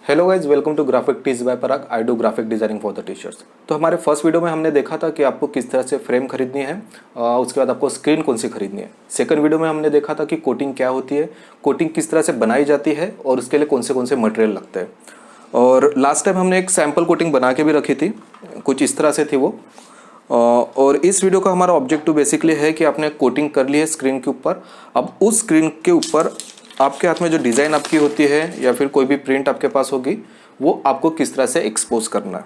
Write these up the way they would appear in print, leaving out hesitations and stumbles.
Hello guys, welcome to graphic tees by Parag. I do graphic designing for the T shirts. तो हमारे first video में हमने देखा था कि आपको किस तरह से फ्रेम खरीदनी है, उसके बाद आपको स्क्रीन कौन सी खरीदनी है। सेकंड वीडियो में हमने देखा था कि कोटिंग क्या होती है, कोटिंग किस तरह से बनाई जाती है और उसके लिए कौन से मटेरियल लगते हैं। और लास्ट टाइम हमने एक सैम्पल कोटिंग बना के भी रखी थी, कुछ इस तरह से थी वो। और इस वीडियो का हमारा ऑब्जेक्टिव बेसिकली है कि आपने कोटिंग कर ली है स्क्रीन के ऊपर। अब उस स्क्रीन के ऊपर आपके हाथ में जो डिज़ाइन आपकी होती है या फिर कोई भी प्रिंट आपके पास होगी, वो आपको किस तरह से एक्सपोज करना है।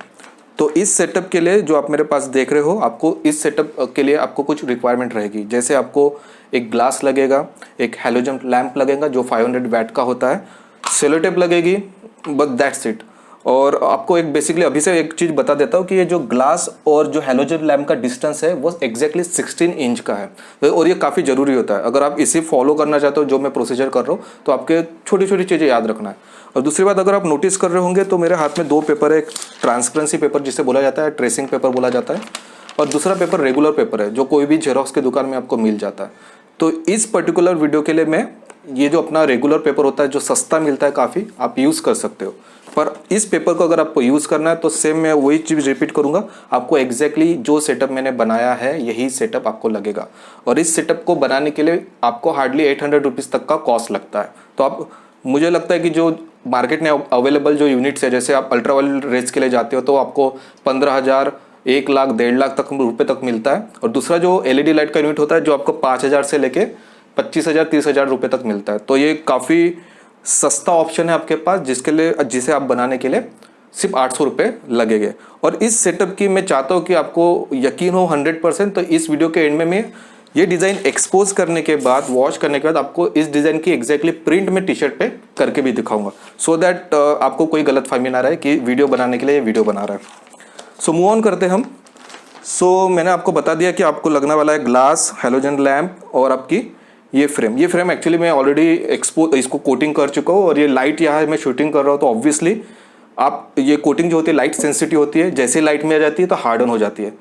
तो इस सेटअप के लिए जो आप मेरे पास देख रहे हो, आपको इस सेटअप के लिए आपको कुछ रिक्वायरमेंट रहेगी। जैसे आपको एक ग्लास लगेगा, एक हैलोजन लैंप लगेगा जो 500 वैट का होता है, सेलो टेप लगेगी, बस दैट्स इट। और आपको एक बेसिकली अभी से एक चीज़ बता देता हूँ कि ये जो ग्लास और जो हैलोजन लैंप का डिस्टेंस है वो एग्जैक्टली 16 इंच का है। और ये काफ़ी ज़रूरी होता है। अगर आप इसे फॉलो करना चाहते हो जो मैं प्रोसीजर कर रहा हूँ, तो आपके छोटी छोटी चीज़ें याद रखना है। और दूसरी बात, अगर आप नोटिस कर रहे होंगे तो मेरे हाथ में दो पेपर है। एक ट्रांसपेरेंसी पेपर जिसे बोला जाता है, ट्रेसिंग पेपर बोला जाता है, और दूसरा पेपर रेगुलर पेपर है जो कोई भी जेरोक्स की दुकान में आपको मिल जाता है। तो इस पर्टिकुलर वीडियो के लिए मैं ये जो अपना रेगुलर पेपर होता है जो सस्ता मिलता है काफ़ी, आप यूज़ कर सकते हो। पर इस पेपर को अगर आपको यूज़ करना है तो सेम मैं वही चीज़ रिपीट करूँगा। आपको एग्जैक्टली जो सेटअप मैंने बनाया है यही सेटअप आपको लगेगा। और इस सेटअप को बनाने के लिए आपको हार्डली 800 रुपीज़ तक का कॉस्ट लगता है। तो आप, मुझे लगता है कि जो मार्केट में अवेलेबल जो यूनिट्स है, जैसे आप अल्ट्रा वायलेट रेज के लिए जाते हो तो आपको 15,000, 1 लाख, 1.5 लाख तक रुपये तक मिलता है। और दूसरा जो LED लाइट का यूनिट होता है जो आपको 5,000 से लेके 25,000, 30,000 रुपये तक मिलता है। तो ये काफ़ी सस्ता ऑप्शन है आपके पास, जिसे आप बनाने के लिए सिर्फ 800 रुपये लगेंगे। और इस सेटअप की मैं चाहता हूँ कि आपको यकीन हो 100%। तो इस वीडियो के एंड में मैं ये डिज़ाइन एक्सपोज करने के बाद, वॉश करने के बाद आपको इस डिज़ाइन की एग्जैक्टली प्रिंट में टी शर्ट पे करके भी दिखाऊंगा, सो दैट आपको कोई गलत फहमी ना रहे कि वीडियो बनाने के लिए ये वीडियो बना रहा है। सो मूव ऑन करते हैं हम। सो मैंने आपको बता दिया कि आपको लगने वाला है ग्लास, हैलोजन लैंप और आपकी ये फ्रेम एक्चुअली मैं ऑलरेडी इसको कोटिंग कर चुका हूँ। और ये लाइट यहाँ मैं शूटिंग कर रहा हूँ, तो ऑब्वियसली आप ये कोटिंग जो होती है लाइट सेंसिटिव होती है, जैसे लाइट में आ जाती है तो हार्डन हो जाती है।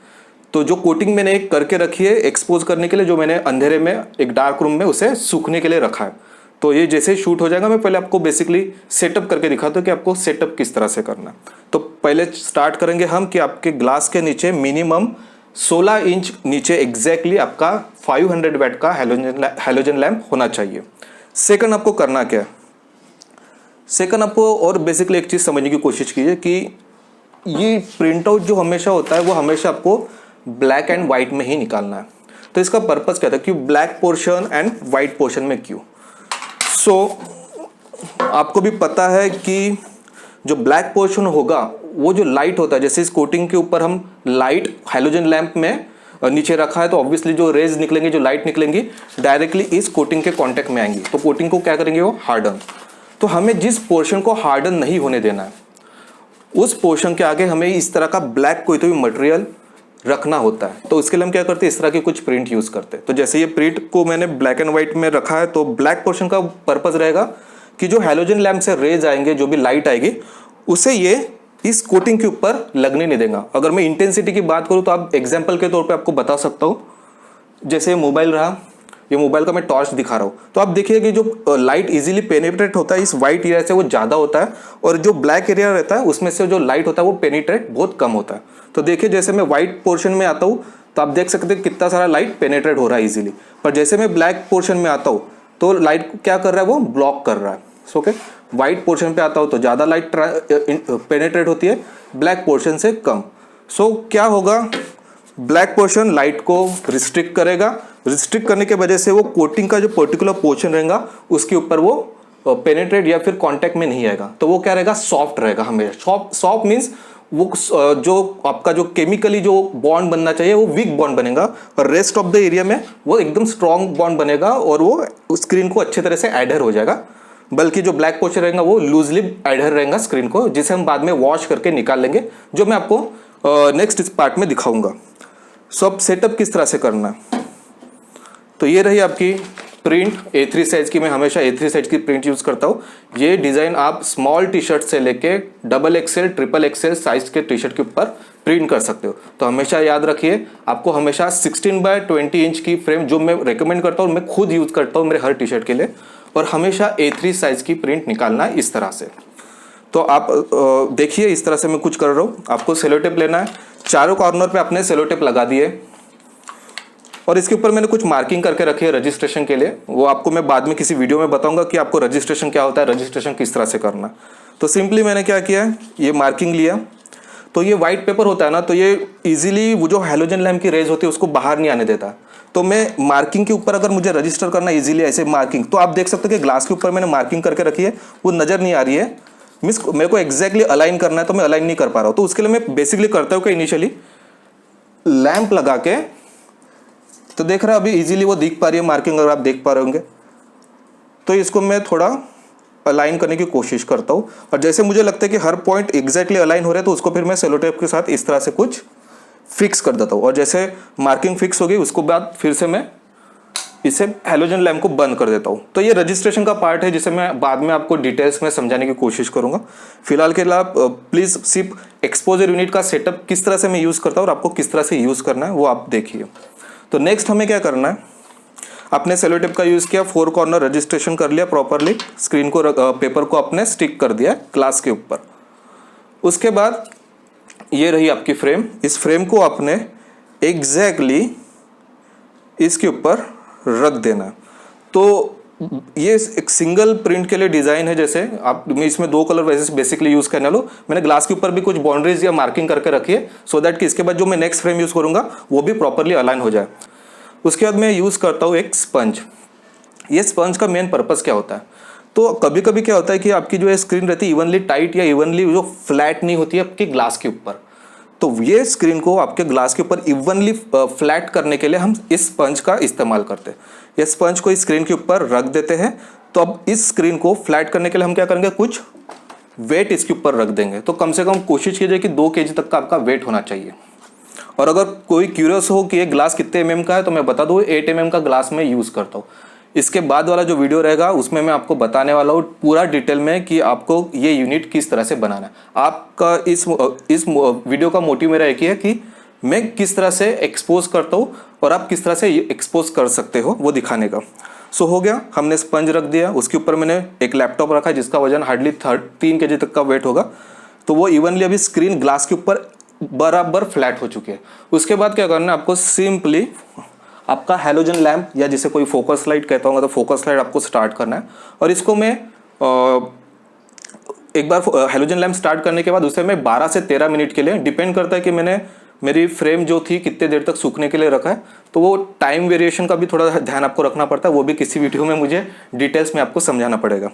तो जो कोटिंग मैंने एक करके रखी है एक्सपोज करने के लिए, जो मैंने अंधेरे में एक डार्क रूम में उसे सूखने के लिए रखा है, तो ये जैसे शूट हो जाएगा मैं पहले आपको बेसिकली सेटअप करके दिखाता हूँ कि आपको सेटअप किस तरह से करना है। तो पहले स्टार्ट करेंगे हम कि आपके ग्लास के नीचे मिनिमम 16 इंच नीचे एग्जैक्टली आपका 500 वैट का हैलोजन लैंप होना चाहिए। सेकंड आपको करना क्या है, सेकंड आपको और बेसिकली एक चीज़ समझने की कोशिश कीजिए कि ये प्रिंट आउट जो हमेशा होता है वो हमेशा आपको ब्लैक एंड वाइट में ही निकालना है। तो इसका पर्पज़ क्या था, क्यों black portion and white portion में क्यों। सो आपको भी पता है कि जो ब्लैक पोर्शन होगा वो जो लाइट होता है, जैसे इस कोटिंग के ऊपर हम लाइट हैलोजन लैंप में नीचे रखा है, तो ऑब्वियसली जो रेज निकलेंगी, जो लाइट निकलेंगी, डायरेक्टली इस कोटिंग के कांटेक्ट में आएंगी। तो कोटिंग को क्या करेंगे, वो हार्डन। तो हमें जिस पोर्शन को हार्डन नहीं होने देना है, उस पोर्शन के आगे हमें इस तरह का ब्लैक कोई तो भी मटेरियल रखना होता है। तो इसके लिए हम क्या करते हैं, इस तरह के कुछ प्रिंट यूज करते हैं। तो जैसे ये प्रिंट को मैंने ब्लैक एंड व्हाइट में रखा है, तो ब्लैक पोर्शन का पर्पज रहेगा कि जो हैलोजन लैंप से रेज आएंगे, जो भी लाइट आएगी, उसे ये इस कोटिंग के ऊपर लगने नहीं देगा। अगर मैं इंटेंसिटी की बात करूं तो आप एग्जांपल के तौर पे आपको बता सकता हूं, जैसे मोबाइल रहा, ये मोबाइल का मैं टॉर्च दिखा रहा हूं, तो आप देखिए कि जो लाइट इजीली पेनिट्रेट होता है इस वाइट एरिया से वो ज़्यादा होता है, और जो ब्लैक एरिया रहता है उसमें से जो लाइट होता है वो पेनिट्रेट बहुत कम होता है। तो देखिए जैसे मैं व्हाइट पोर्शन में आता हूँ तो आप देख सकते हैं कितना सारा लाइट पेनिट्रेट हो रहा है इजीली, पर जैसे मैं ब्लैक पोर्शन में आता हूँ तो लाइट क्या कर रहा है, वो ब्लॉक कर रहा है। ओके, व्हाइट पोर्शन पे आता हो तो ज़्यादा लाइट पेनिट्रेट होती है, ब्लैक पोर्शन से कम। सो क्या होगा, ब्लैक पोर्शन लाइट को रिस्ट्रिक्ट करेगा, रिस्ट्रिक्ट करने के वजह से वो कोटिंग का जो पर्टिकुलर पोर्शन रहेगा उसके ऊपर वो पेनिट्रेट या फिर कांटेक्ट में नहीं आएगा। तो वो क्या रहेगा, सॉफ्ट रहेगा हमेशा। सॉफ्ट मीन्स वो जो आपका जो केमिकली जो बॉन्ड बनना चाहिए वो वीक बॉन्ड बनेगा, और रेस्ट ऑफ द एरिया में वो एकदम स्ट्रॉन्ग बॉन्ड बनेगा और वो स्क्रीन को अच्छे तरह से एडर हो जाएगा। बल्कि जो ब्लैक पोर्शन रहेगा वो लूजली एडर रहेगा स्क्रीन को, जिसे हम बाद में वॉश करके निकाल लेंगे, जो मैं आपको नेक्स्ट इस पार्ट में दिखाऊंगा। सो अब सेटअप किस तरह से करना है, तो ये रही आपकी प्रिंट A3 साइज की। मैं हमेशा A3 साइज की प्रिंट यूज करता हूँ। ये डिज़ाइन आप स्मॉल टी शर्ट से लेके XXL, XXL साइज के टी शर्ट के ऊपर प्रिंट कर सकते हो। तो हमेशा याद रखिए, आपको हमेशा 16x20 इंच की फ्रेम, जो मैं रेकमेंड करता हूँ, मैं खुद यूज करता हूँ मेरे हर टी शर्ट के लिए, और हमेशा A3 साइज की प्रिंट निकालना है इस तरह से। तो आप देखिए इस तरह से मैं कुछ कर रहा हूँ। आपको सेलो टेप लेना है, चारों कॉर्नर पे आपने सेलो टेप लगा दिए और इसके ऊपर मैंने कुछ मार्किंग करके रखी है रजिस्ट्रेशन के लिए। वो आपको मैं बाद में किसी वीडियो में बताऊंगा कि आपको रजिस्ट्रेशन क्या होता है, रजिस्ट्रेशन किस तरह से करना। तो सिंपली मैंने क्या किया है, ये मार्किंग लिया। तो ये वाइट पेपर होता है ना, तो ये इजीली वो जो हैलोजन लैम्प की रेज होती है उसको बाहर नहीं आने देता। तो मैं मार्किंग के ऊपर अगर मुझे रजिस्टर करना इजीली ऐसे मार्किंग, तो आप देख सकते हो कि ग्लास के ऊपर मैंने मार्किंग करके रखी है, वो नज़र नहीं आ रही है। मीन्स मेरे को एग्जैक्टली अलाइन करना है तो मैं अलाइन नहीं कर पा रहा हूँ। तो उसके लिए मैं बेसिकली करता हूँ कि इनिशियली लैंप लगा के, तो देख रहा है अभी इजीली वो दिख पा रही है मार्किंग, अगर आप देख पा रहे होंगे। तो इसको मैं थोड़ा अलाइन करने की कोशिश करता हूँ और जैसे मुझे लगता है कि हर पॉइंट एग्जैक्टली अलाइन हो रहा है तो उसको फिर मैं सेलो टेप के साथ इस तरह से कुछ फिक्स कर देता हूँ। और जैसे मार्किंग फिक्स हो गई उसको बाद फिर से मैं इसे हैलोजन लैम्प को बंद कर देता हूँ। तो ये रजिस्ट्रेशन का पार्ट है जिसे मैं बाद में आपको डिटेल्स में समझाने की कोशिश करूँगा। फिलहाल के लिए आप प्लीज़ सिर्फ एक्सपोजर यूनिट का सेटअप किस तरह से मैं यूज़ करता हूँ और आपको किस तरह से यूज़ करना है वो आप देखिए। तो नेक्स्ट हमें क्या करना है, आपने सेलो टेप का यूज़ किया, 4 कॉर्नर रजिस्ट्रेशन कर लिया प्रॉपरली, स्क्रीन को पेपर को आपने स्टिक कर दिया ग्लास के ऊपर। उसके बाद ये रही आपकी फ्रेम। इस फ्रेम को आपने एग्जैक्टली इसके ऊपर रख देना। तो ये एक सिंगल प्रिंट के लिए डिज़ाइन है। जैसे आप मैं इसमें 2 कलर वैसे बेसिकली यूज़ करने लो, मैंने ग्लास के ऊपर भी कुछ बाउंड्रीज या मार्किंग करके रखी है सो दैट कि इसके बाद जो मैं नेक्स्ट फ्रेम यूज़ करूँगा वो भी प्रॉपरली अलाइन हो जाए। उसके बाद मैं यूज़ करता हूँ एक स्पंज। ये स्पंज का मेन पर्पज़ क्या होता है, तो कभी कभी क्या होता है कि आपकी जो है स्क्रीन रहती है इवनली टाइट या इवनली जो फ्लैट नहीं होती है आपके ग्लास के ऊपर। तो ये स्क्रीन को आपके ग्लास के ऊपर इवनली फ्लैट करने के लिए हम इस स्पंज का इस्तेमाल करते हैं। ये स्पंज को इस स्क्रीन के ऊपर रख देते हैं। तो अब इस स्क्रीन को फ्लैट करने के लिए हम क्या करेंगे, कुछ वेट इसके ऊपर रख देंगे। तो कम से कम कोशिश कीजिए कि 2 kg तक का आपका वेट होना चाहिए। और अगर कोई क्यूरियस हो कि ये ग्लास कितने mm का है तो मैं बता दूँ 8 mm का ग्लास मैं यूज़ करता हूँ। इसके बाद वाला जो वीडियो रहेगा उसमें मैं आपको बताने वाला हूँ पूरा डिटेल में कि आपको ये यूनिट किस तरह से बनाना है। आपका इस वीडियो का मोटिव मेरा एक ही है कि मैं किस तरह से एक्सपोज करता हूँ और आप किस तरह से एक्सपोज कर सकते हो वो दिखाने का। सो हो गया, हमने स्पंज रख दिया, उसके ऊपर मैंने एक लैपटॉप रखा जिसका वजन हार्डली 3 kg तक का वेट होगा। तो वो इवनली अभी स्क्रीन ग्लास के ऊपर बराबर फ्लैट हो चुकी है। उसके बाद क्या करना है, आपको सिंपली आपका हैलोजन लैम्प या जिसे कोई फोकस लाइट कहता होगा तो फोकस लाइट आपको स्टार्ट करना है। और इसको मैं एक बार हैलोजन लैम्प स्टार्ट करने के बाद उसे मैं 12 से 13 मिनट के लिए, डिपेंड करता है कि मैंने मेरी फ्रेम जो थी कितने देर तक सूखने के लिए रखा है, तो वो टाइम वेरिएशन का भी थोड़ा ध्यान आपको रखना पड़ता है। वो भी किसी वीडियो में मुझे डिटेल्स में आपको समझाना पड़ेगा।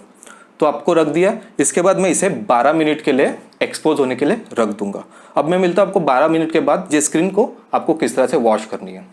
तो आपको रख दिया, इसके बाद मैं इसे 12 मिनट के लिए एक्सपोज होने के लिए रख दूंगा। अब मैं मिलता हूं आपको 12 मिनट के बाद ये स्क्रीन को आपको किस तरह से वॉश करनी है।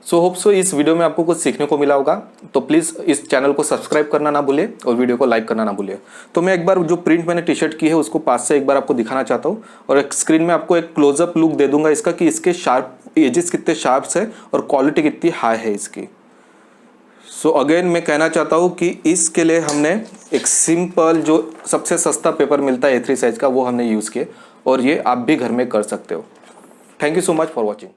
सो होप सो इस वीडियो में आपको कुछ सीखने को मिला होगा। तो प्लीज़ इस चैनल को सब्सक्राइब करना ना भूलिए और वीडियो को लाइक करना ना भूलिए। तो मैं एक बार जो प्रिंट मैंने टी शर्ट की है उसको पास से एक बार आपको दिखाना चाहता हूँ और एक स्क्रीन में आपको एक क्लोजअप लुक दे दूंगा इसका कि इसके शार्प एजेस कितने शार्प्स है और क्वालिटी कितनी हाई है इसकी। सो अगेन मैं कहना चाहता हूँ कि इसके लिए हमने एक सिंपल जो सबसे सस्ता पेपर मिलता है A3 साइज का वो हमने यूज़ किया और ये आप भी घर में कर सकते हो। Thank you so much for watching.